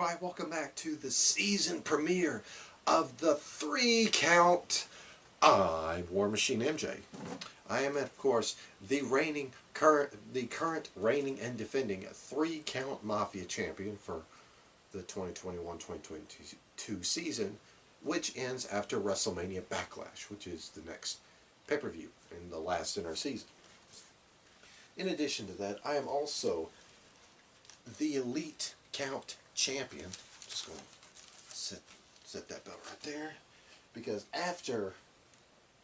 Alright, welcome back to the season premiere of the 3 Count. I'm War Machine MJ. I am, of course, the current reigning and defending 3 Count Mafia champion for the 2021-2022 season, which ends after WrestleMania Backlash, which is the next pay-per-view and the last in our season. In addition to that, I am also the Elite Count champion. Just going to set that belt right there, because after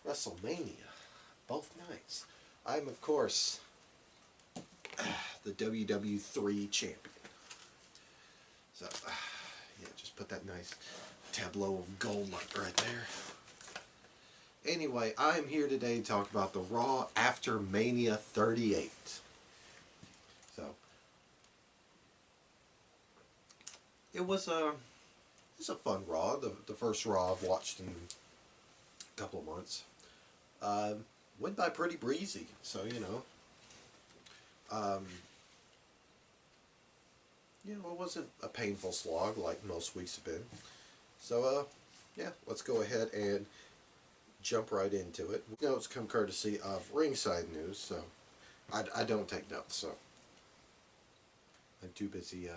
WrestleMania, both nights, I'm of course the WW3 champion. So yeah, just put that nice tableau of gold right there. Anyway, I'm here today to talk about the Raw after Mania 38. So it was a fun Raw. The first Raw I've watched in a couple of months. Went by pretty breezy, so it wasn't a painful slog like most weeks have been. So yeah, let's go ahead and jump right into it. Notes come courtesy of Ringside News, so I don't take notes, so I'm too busy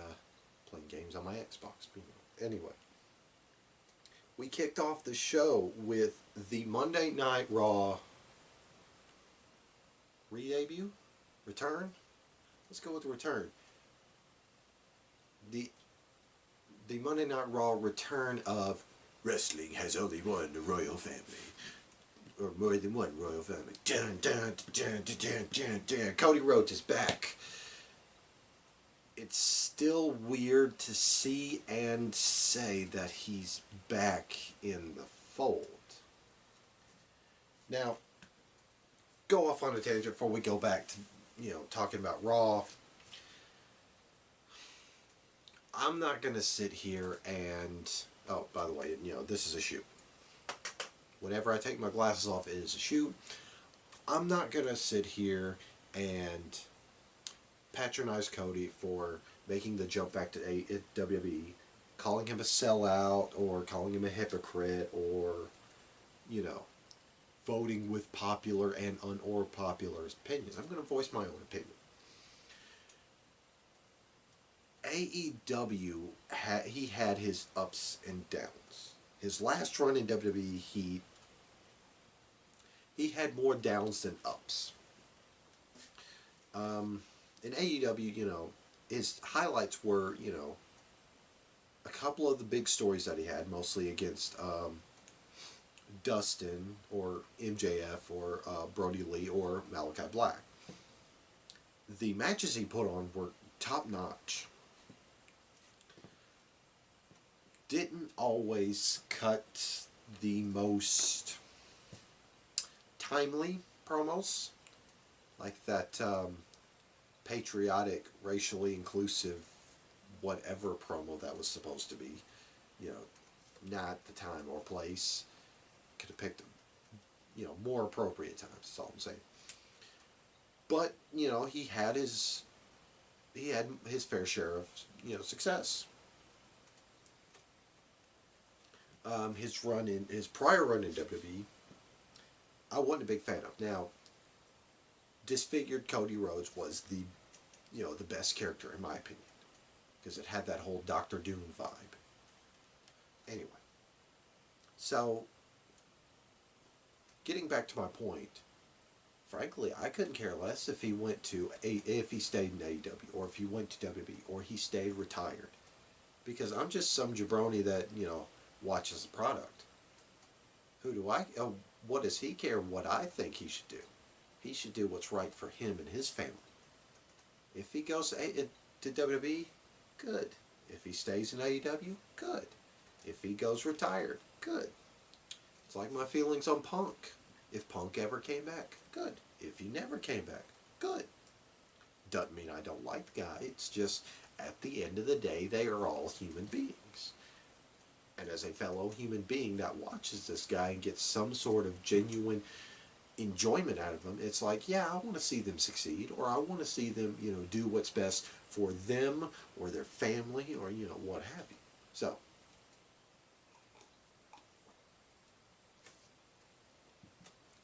playing games on my Xbox. Anyway, we kicked off the show with the Monday Night Raw re-debut? Return? Let's go with the return. The Monday Night Raw return of Wrestling Has Only One Royal Family. Or more than one royal family. Dun, dun, dun, dun, dun, dun, dun. Cody Rhodes is back. It's still weird to see and say that he's back in the fold. Now, go off on a tangent before we go back to, talking about Raw. I'm not going to sit here and... Oh, by the way, this is a shoot. Whenever I take my glasses off, it is a shoot. I'm not going to sit here and patronize Cody for making the jump back to WWE, calling him a sellout, or calling him a hypocrite, or, voting with popular and unpopular opinions. I'm going to voice my own opinion. AEW, he had his ups and downs. His last run in WWE, he had more downs than ups. In AEW, his highlights were, a couple of the big stories that he had, mostly against Dustin or MJF or Brody Lee or Malachi Black. The matches he put on were top-notch. Didn't always cut the most timely promos, like that patriotic, racially inclusive, whatever promo that was supposed to be. Not the time or place. Could have picked, more appropriate times. That's all I'm saying. But he had his fair share of success. His prior run in WWE, I wasn't a big fan of. Now, disfigured Cody Rhodes was the best character in my opinion, because it had that whole Dr. Doom vibe. Anyway, so getting back to my point, frankly, I couldn't care less if he stayed in AEW, or if he went to WWE, or he stayed retired, because I'm just some jabroni that watches the product. What does he care what I think he should do? He should do what's right for him and his family. If he goes to WWE, good. If he stays in AEW, good. If he goes retired, good. It's like my feelings on Punk. If Punk ever came back, good. If he never came back, good. Doesn't mean I don't like the guy. It's just, at the end of the day, they are all human beings. And as a fellow human being that watches this guy and gets some sort of genuine enjoyment out of them, it's like, yeah, I want to see them succeed, or I want to see them, do what's best for them or their family or, what have you. So,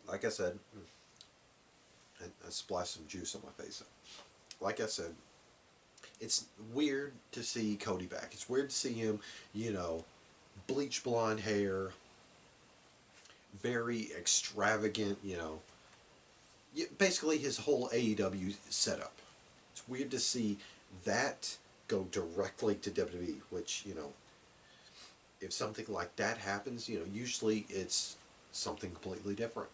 like I said, I splashed some juice on my face. Like I said, it's weird to see Cody back. It's weird to see him, you know, bleach blonde hair, very extravagant, basically his whole AEW setup. It's weird to see that go directly to WWE, which, if something like that happens, usually it's something completely different.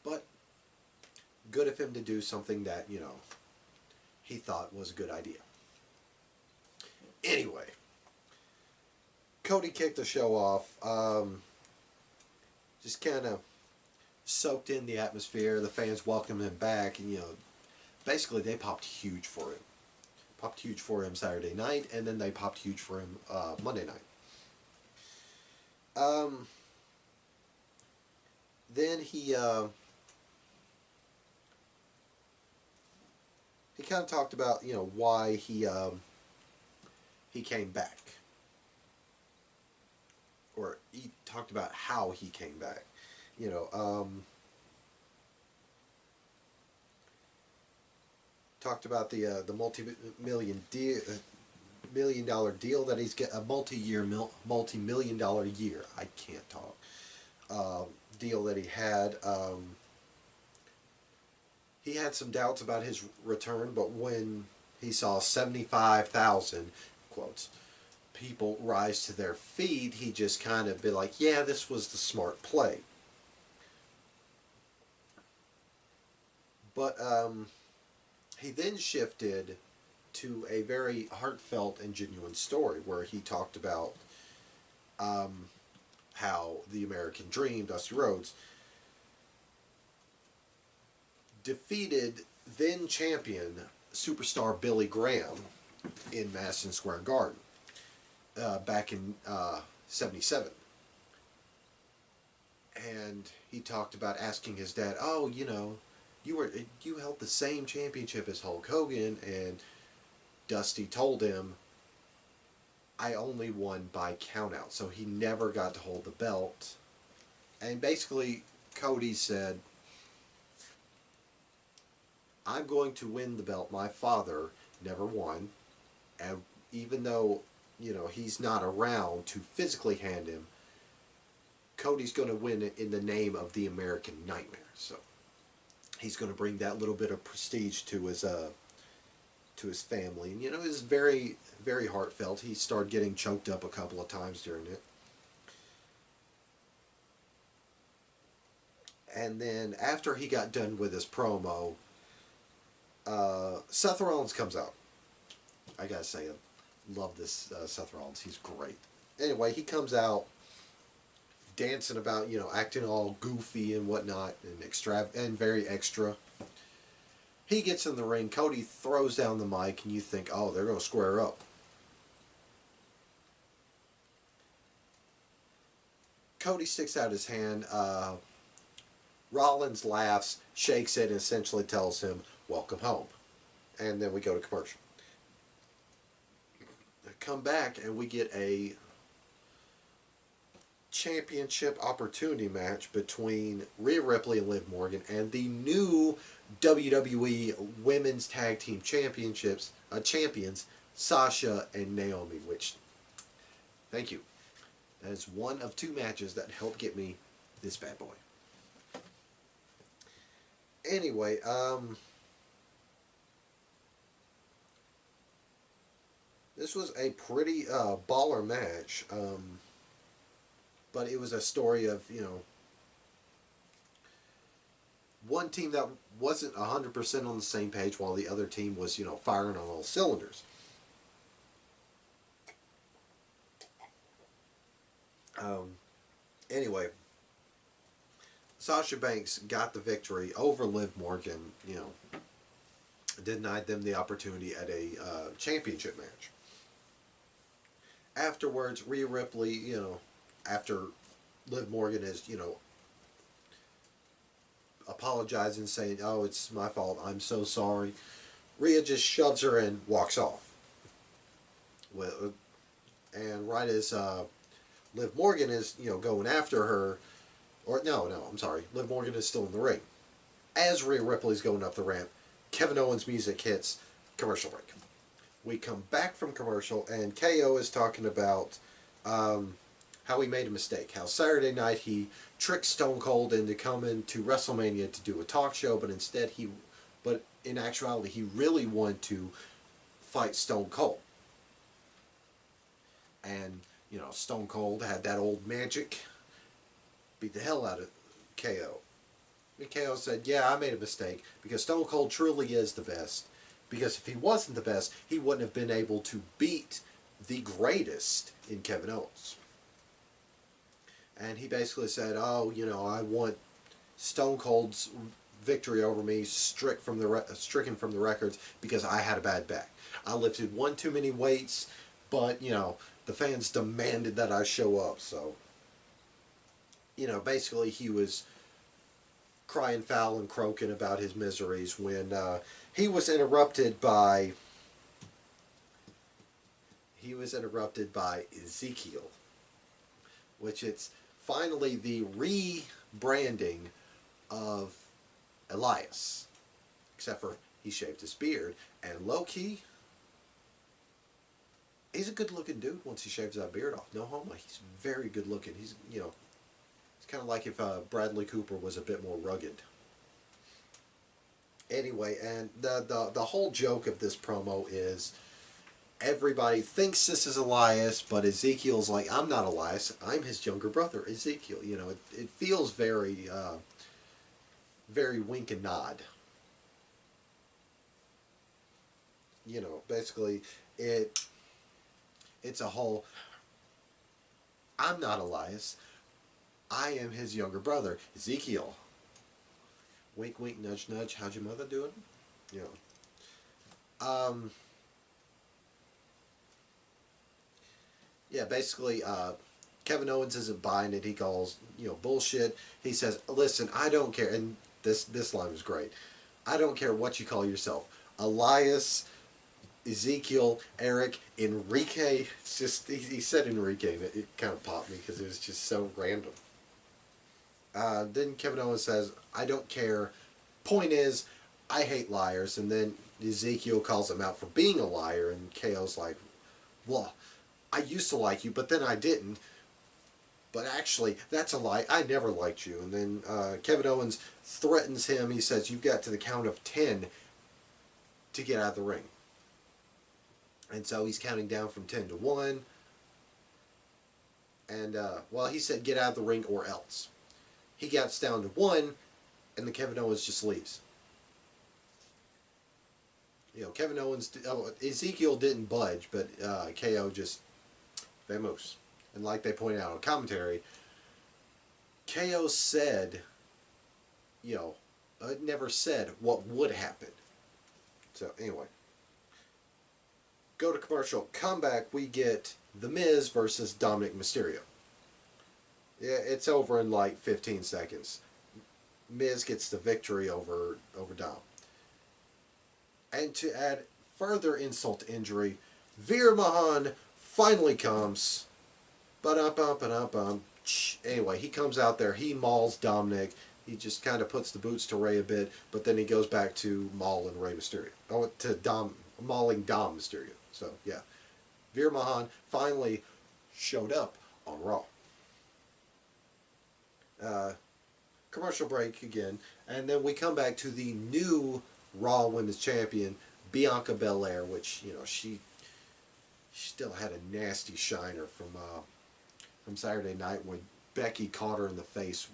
But good of him to do something that, he thought was a good idea. Anyway, Cody kicked the show off. Just kind of soaked in the atmosphere. The fans welcomed him back, and basically they popped huge for him. Popped huge for him Saturday night, and then they popped huge for him Monday night. Then he kind of talked about why he came back, or he talked about how he came back. Talked about the multi-million dollar deal that he's got, a multi-million dollar year. I can't talk. Deal that he had. He had some doubts about his return, but when he saw 75,000 quotes people rise to their feet, he just kind of be like, yeah, this was the smart play. But he then shifted to a very heartfelt and genuine story where he talked about how the American Dream, Dusty Rhodes, defeated then champion superstar Billy Graham in Madison Square Garden back in '77. And he talked about asking his dad, "Oh, you held the same championship as Hulk Hogan," and Dusty told him, "I only won by countout," so he never got to hold the belt. And basically, Cody said, "I'm going to win the belt. My father never won, and even though he's not around to physically hand him, Cody's going to win it in the name of the American Nightmare." So he's going to bring that little bit of prestige to his family, and it was very, very heartfelt. He started getting choked up a couple of times during it. And then after he got done with his promo, Seth Rollins comes out. I gotta say, I love this Seth Rollins. He's great. Anyway, he comes out dancing about, acting all goofy and whatnot, and very extra. He gets in the ring. Cody throws down the mic, and you think, oh, they're going to square up. Cody sticks out his hand. Rollins laughs, shakes it, and essentially tells him, "Welcome home." And then we go to commercial. Come back, and we get a championship opportunity match between Rhea Ripley and Liv Morgan and the new WWE Women's Tag Team champions, Sasha and Naomi, which, thank you. That is one of two matches that helped get me this bad boy. Anyway, this was a pretty baller match. But it was a story of, one team that wasn't 100% on the same page while the other team was, firing on all cylinders. Anyway, Sasha Banks got the victory over Liv Morgan, denied them the opportunity at a championship match. Afterwards, Rhea Ripley, after Liv Morgan is, apologizing, saying, "Oh, it's my fault. I'm so sorry." Rhea just shoves her and walks off. And right as Liv Morgan is, going after her, or no, I'm sorry, Liv Morgan is still in the ring. As Rhea Ripley's going up the ramp, Kevin Owens' music hits. Commercial break. We come back from commercial, and KO is talking about how he made a mistake. How Saturday night he tricked Stone Cold into coming to WrestleMania to do a talk show, but in actuality, he really wanted to fight Stone Cold. And, Stone Cold had that old magic, beat the hell out of KO. And KO said, yeah, I made a mistake, because Stone Cold truly is the best. Because if he wasn't the best, he wouldn't have been able to beat the greatest in Kevin Owens. And he basically said, oh, I want Stone Cold's victory over me stricken from the records because I had a bad back. I lifted one too many weights, but, the fans demanded that I show up. So, basically he was crying foul and croaking about his miseries when he was interrupted by Ezekiel, which it's finally the rebranding of Elias, except for he shaved his beard, and low-key, he's a good-looking dude once he shaves that beard off. No homo, he's very good-looking. He's, it's kind of like if Bradley Cooper was a bit more rugged. Anyway, and the whole joke of this promo is everybody thinks this is Elias, but Ezekiel's like, I'm not Elias, I'm his younger brother, Ezekiel. It feels very, very wink and nod. Basically, it's a whole, I'm not Elias, I am his younger brother, Ezekiel. Wink, wink, nudge, nudge. How's your mother doing? Yeah, basically, Kevin Owens isn't buying it. He calls, bullshit. He says, listen, I don't care. And this line was great. I don't care what you call yourself. Elias, Ezekiel, Eric, Enrique. It's just, he said Enrique, and it kind of popped me because it was just so random. Then Kevin Owens says, I don't care. Point is, I hate liars. And then Ezekiel calls him out for being a liar. And KO's like, well, I used to like you, but then I didn't. But actually, that's a lie. I never liked you. And then Kevin Owens threatens him. He says, you've got to the count of 10 to get out of the ring. And so he's counting down from 10 to 1. And, he said, get out of the ring or else. He gets down to 1, and then Kevin Owens just leaves. Kevin Owens, Ezekiel didn't budge, but KO just vamoose. And like they pointed out on commentary, KO said, never said what would happen. So anyway, go to commercial, come back, we get The Miz versus Dominic Mysterio. Yeah, it's over in like 15 seconds. Miz gets the victory over Dom. And to add further insult to injury, Veer Mahan finally comes. Anyway, he comes out there, he mauls Dominic. He just kind of puts the boots to Rey a bit, but then he goes back to mauling Rey Mysterio. Oh, to mauling Dom Mysterio. So, yeah. Veer Mahan finally showed up on Raw. Commercial break again, and then we come back to the new Raw Women's Champion, Bianca Belair, which, she still had a nasty shiner from Saturday night when Becky caught her in the face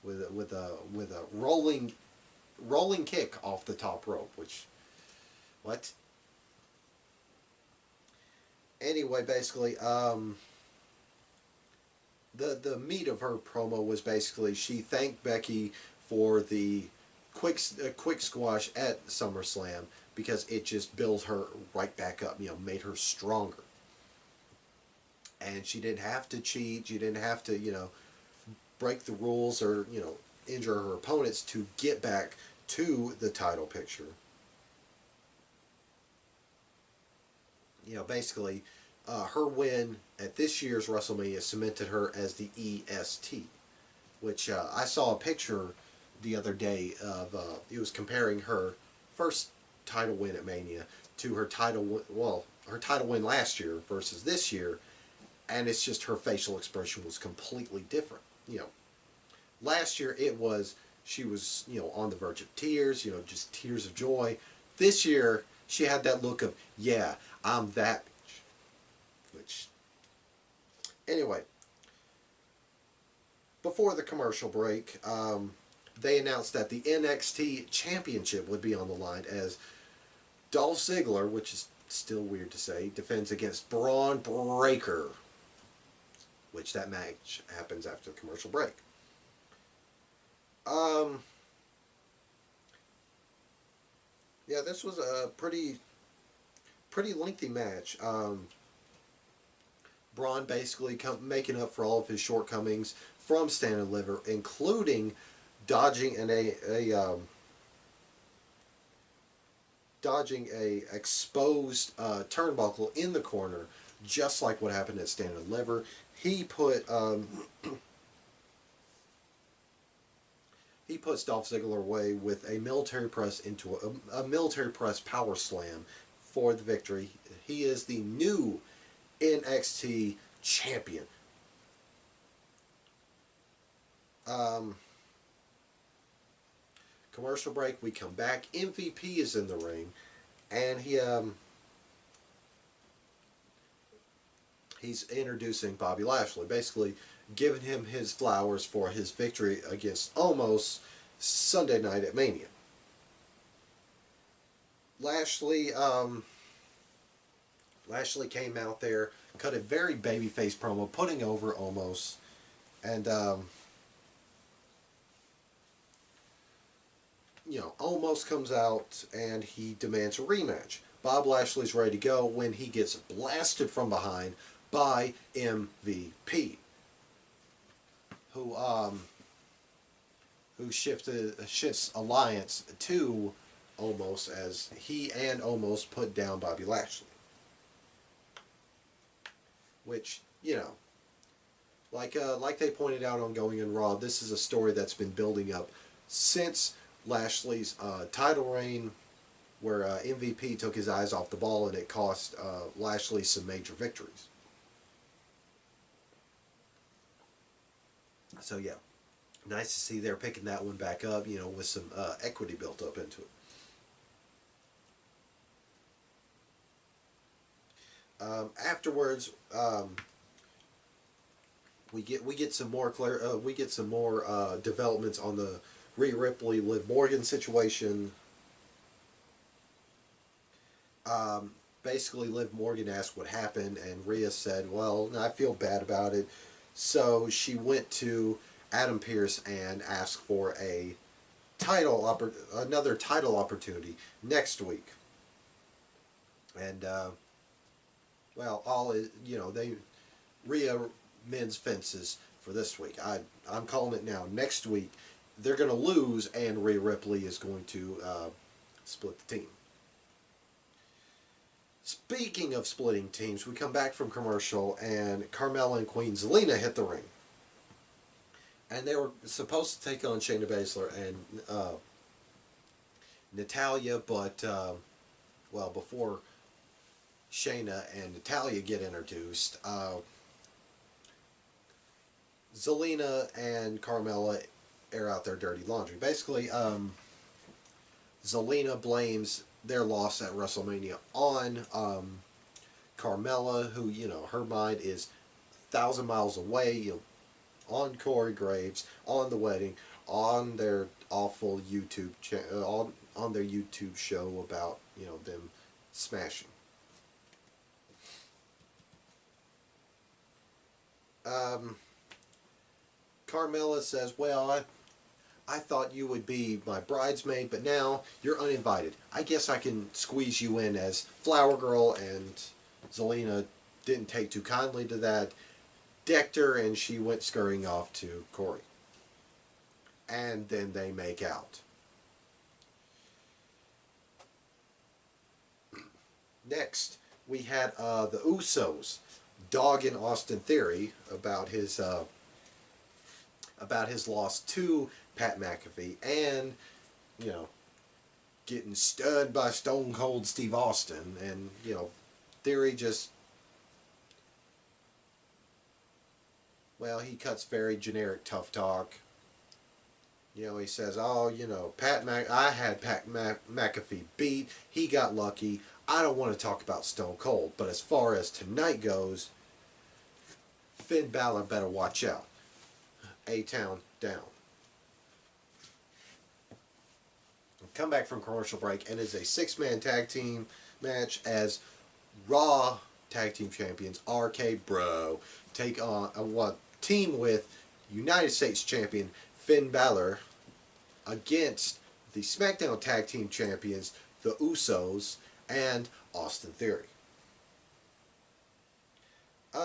with a rolling kick off the top rope, which, what? Anyway, basically, the meat of her promo was basically she thanked Becky for the quick squash at SummerSlam because it just built her right back up, made her stronger. And she didn't have to cheat, she didn't have to, break the rules or, injure her opponents to get back to the title picture. Basically, her win at this year's WrestleMania cemented her as the EST, which I saw a picture the other day of. It was comparing her first title win at Mania to her her title win last year versus this year, and it's just her facial expression was completely different. Last year it was she was on the verge of tears, just tears of joy. This year she had that look of yeah, I'm that bitch. Which anyway, before the commercial break, they announced that the NXT Championship would be on the line as Dolph Ziggler, which is still weird to say, defends against Braun Breaker, which that match happens after the commercial break. Um, yeah, this was a pretty lengthy match. Braun basically making up for all of his shortcomings from Stand and Deliver, including dodging a exposed turnbuckle in the corner, just like what happened at Stand and Deliver. He puts Dolph Ziggler away with a military press into a military press power slam for the victory. He is the new NXT champion. Um, Commercial break. We come back. MVP is in the ring, and he's introducing Bobby Lashley, basically giving him his flowers for his victory against Omos Sunday night at Mania. Lashley Lashley came out there, cut a very babyface promo, putting over Omos, and Omos comes out and he demands a rematch. Bob Lashley's ready to go when he gets blasted from behind by MVP, who shifts alliance to Omos as he and Omos put down Bobby Lashley. Which, like they pointed out on Going in Raw, this is a story that's been building up since Lashley's title reign, where MVP took his eyes off the ball and it cost Lashley some major victories. So yeah, nice to see they're picking that one back up, with some equity built up into it. Afterwards, we get some more developments on the Rhea Ripley Liv Morgan situation. Basically, Liv Morgan asked what happened, and Rhea said, "Well, I feel bad about it." So she went to Adam Pearce and asked for another title opportunity next week. And Rhea mends fences for this week. I'm calling it now. Next week, they're going to lose, and Rhea Ripley is going to split the team. Speaking of splitting teams, we come back from commercial, and Carmella and Queen Zelina hit the ring. And they were supposed to take on Shayna Baszler and Natalya, but, before Shayna and Natalya get introduced, Zelina and Carmella air out their dirty laundry. Basically, Zelina blames their loss at WrestleMania on Carmella, who, her mind is 1,000 miles away, on Corey Graves, on the wedding, on their awful YouTube on their YouTube show about, them smashing. Carmella says, "Well, I thought you would be my bridesmaid, but now you're uninvited. I guess I can squeeze you in as Flower Girl," and Zelina didn't take too kindly to that, decked her, and she went scurrying off to Corey. And then they make out. Next, we had the Usos dogging Austin Theory about his loss to Pat McAfee, and you know, getting stunned by Stone Cold Steve Austin, and Theory just, well, he cuts very generic tough talk. He says, "Oh, I had McAfee beat. He got lucky. I don't want to talk about Stone Cold, but as far as tonight goes, Finn Balor better watch out. A-Town down." Come back from commercial break, and it's a six-man tag team match as Raw Tag Team Champions RK Bro take on team with United States Champion Finn Balor against the SmackDown Tag Team Champions, the Usos, and Austin Theory.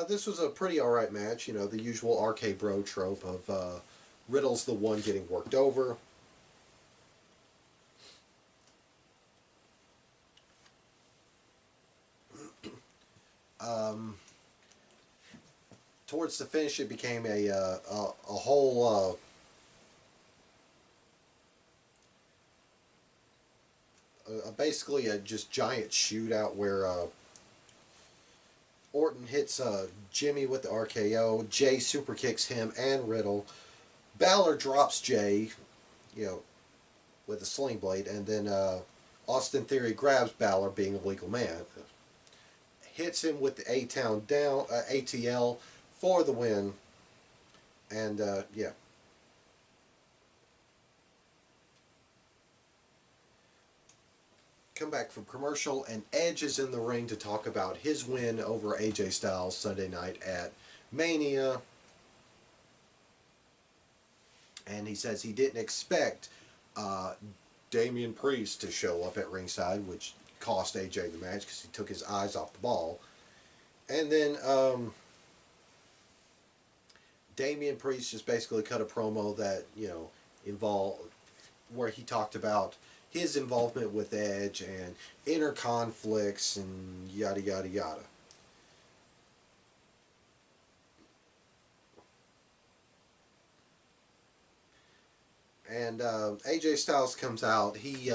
This was a pretty alright match. The usual RK Bro trope of Riddle's the one getting worked over. Towards the finish, it became a whole basically a just giant shootout where Orton hits Jimmy with the RKO. Jay super kicks him and Riddle. Balor drops Jay, with a sling blade, and then Austin Theory grabs Balor, being a legal man, hits him with the A-Town down ATL for the win, and yeah. Come back from commercial, and Edge is in the ring to talk about his win over AJ Styles Sunday night at Mania. And he says he didn't expect Damian Priest to show up at ringside, which cost AJ the match because he took his eyes off the ball. And then Damian Priest just basically cut a promo that, involved, where he talked about his involvement with Edge and inner conflicts and yada yada yada. And AJ Styles comes out. He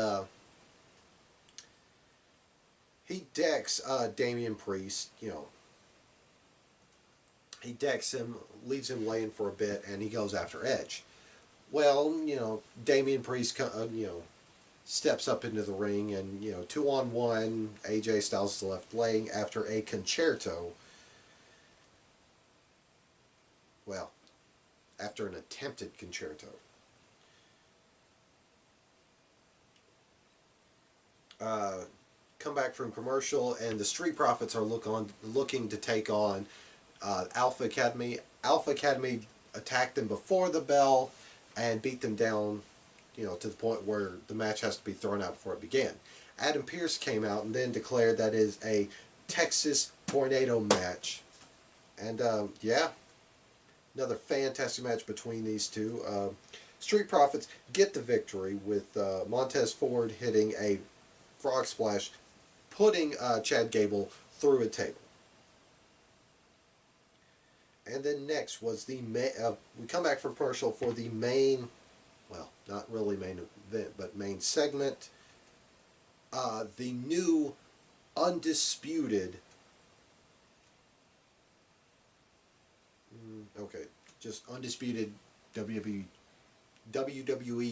decks Damian Priest. He decks him, leaves him laying for a bit, and he goes after Edge. Well, Damian Priest, steps up into the ring, and 2-on-1, AJ Styles is left laying after a concerto. Well, after an attempted concerto. Come back from commercial, and the Street Profits are looking to take on Alpha Academy. Alpha Academy attacked them before the bell and beat them down, to the point where the match has to be thrown out before it began. Adam Pearce came out and then declared that is a Texas Tornado match. And yeah, another fantastic match between these two. Street Profits get the victory with Montez Ford hitting a frog splash, putting Chad Gable through a table. And then next was the we come back from commercial for the main, well, not really main event, but main segment. The new undisputed, just undisputed WWE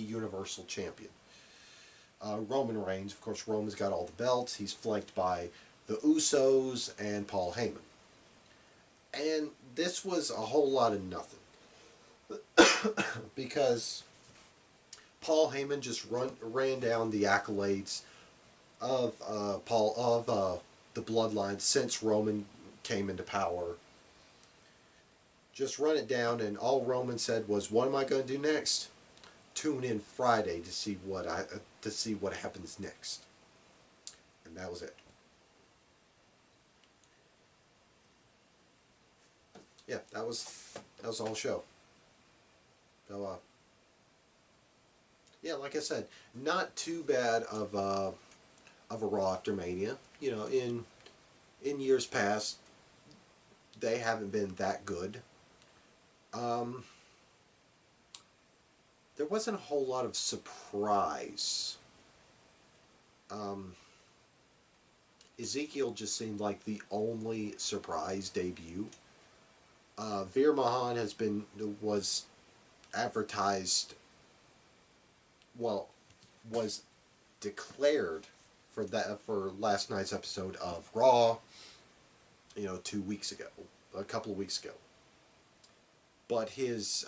Universal Champion. Roman Reigns. Of course, Roman's got all the belts. He's flanked by the Usos and Paul Heyman. And this was a whole lot of nothing. Because Paul Heyman just ran down the accolades of the bloodline since Roman came into power. Just run it down, and all Roman said was, "What am I going to do next? Tune in Friday to see what happens next." And that was it. Yeah, that was the whole show. So yeah, like I said, not too bad of a Raw after Mania. In in years past, they haven't been that good. Um, there wasn't a whole lot of surprise. Um, Ezekiel just seemed like the only surprise debut. Veer Mahan was advertised, well, was declared for last night's episode of Raw. 2 weeks ago, a couple of weeks ago. But his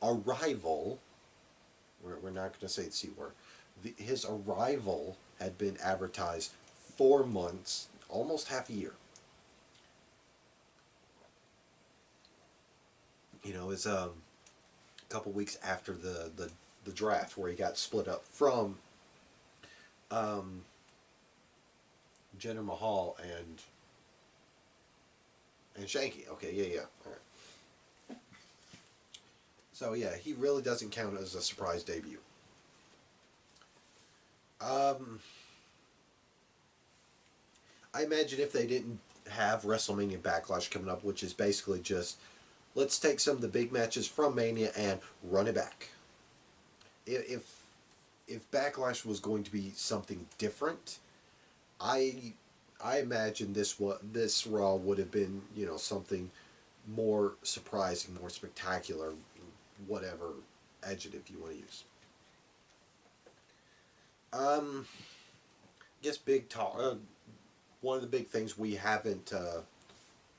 arrival, we're not going to say the C word, his arrival had been advertised 4 months, almost half a year. It's a couple weeks after the draft where he got split up from um, Jinder Mahal and Shanky. Okay, yeah. All right. So yeah, he really doesn't count as a surprise debut. I imagine if they didn't have WrestleMania Backlash coming up, which is basically just let's take some of the big matches from Mania and run it back. If if Backlash was going to be something different, I I imagine this Raw would have been something more surprising, more spectacular, whatever adjective you want to use. I guess big talk. One of the big things we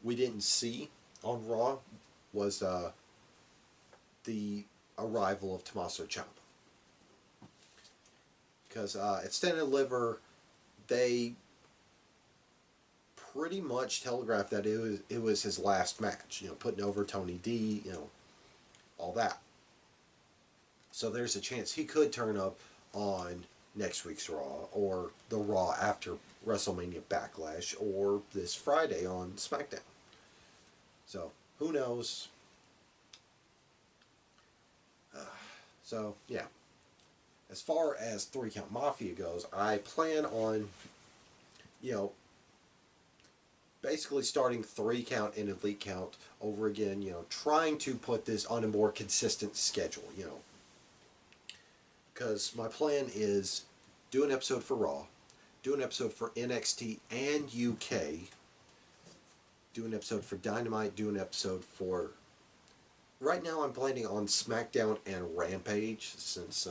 didn't see on Raw was the arrival of Tommaso Ciampa. Because at Stand and Deliver, they pretty much telegraphed that it was his last match. Putting over Tony D. All that. So there's a chance he could turn up on next week's Raw, or the Raw after WrestleMania Backlash, or this Friday on SmackDown. So who knows? So yeah. As far as 3 Count Mafia goes, I plan on, you know, basically starting 3 Count and Elite Count over again, trying to put this on a more consistent schedule, Because my plan is do an episode for Raw, do an episode for NXT and UK, do an episode for Dynamite, do an episode for... Right now I'm planning on SmackDown and Rampage, since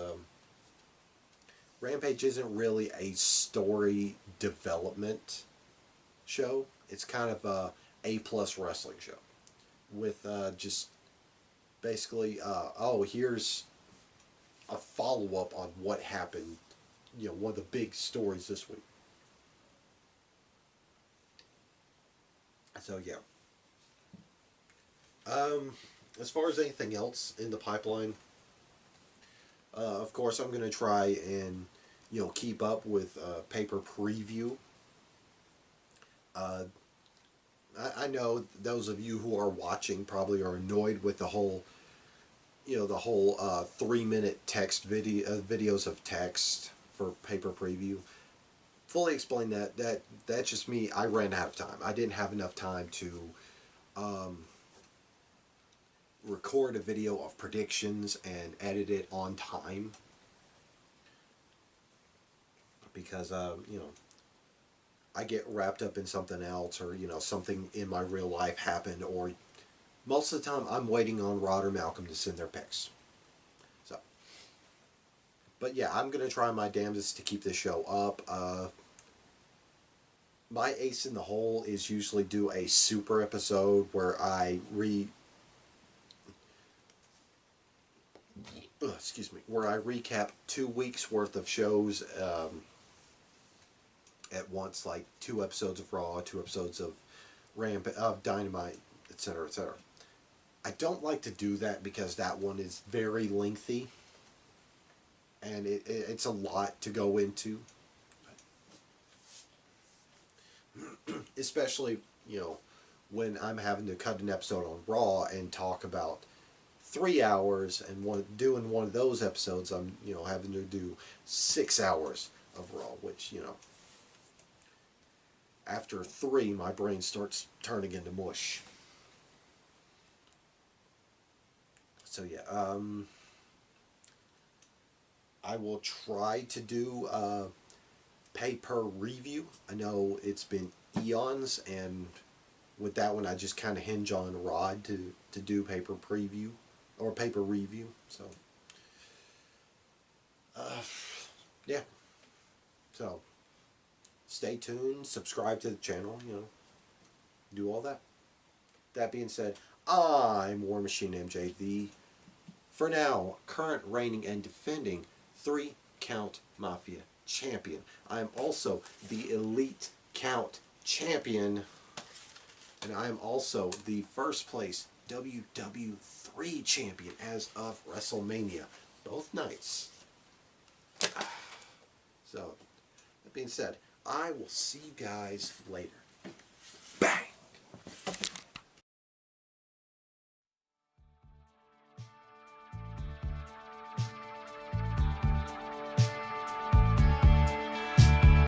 Rampage isn't really a story development show. It's kind of a A-plus wrestling show with just basically, here's a follow-up on what happened, one of the big stories this week. So, yeah. As far as anything else in the pipeline, of course, I'm going to try and, keep up with Paper Preview. I know those of you who are watching probably are annoyed with the whole 3-minute text videos of text for Paper Preview. Fully explain that's just me. I ran out of time. I didn't have enough time to record a video of predictions and edit it on time, because I get wrapped up in something else, or something in my real life happened, or most of the time I'm waiting on Rod or Malcolm to send their picks. So, but yeah, I'm gonna try my damnedest to keep this show up. My ace in the hole is usually do a super episode where I recap 2 weeks worth of shows at once, like 2 episodes of Raw, 2 episodes of Dynamite, etc., etc. I don't like to do that because that one is very lengthy, and it's a lot to go into, especially when I'm having to cut an episode on Raw and talk about 3 hours, and doing one of those episodes I'm having to do 6 hours of Raw, which after 3, my brain starts turning into mush. So yeah, I will try to do a pay-per-review. I know it's been eons, and with that one I just kind of hinge on Rod to do pay-per-preview or pay-per-review. So yeah, so stay tuned, subscribe to the channel, do all that. That being said, I'm War Machine MJ, the, for now, current reigning and defending 3-count Mafia champion. I am also the Elite Count champion, and I am also the first place WW3 champion as of WrestleMania, both nights. So, that being said, I will see you guys later.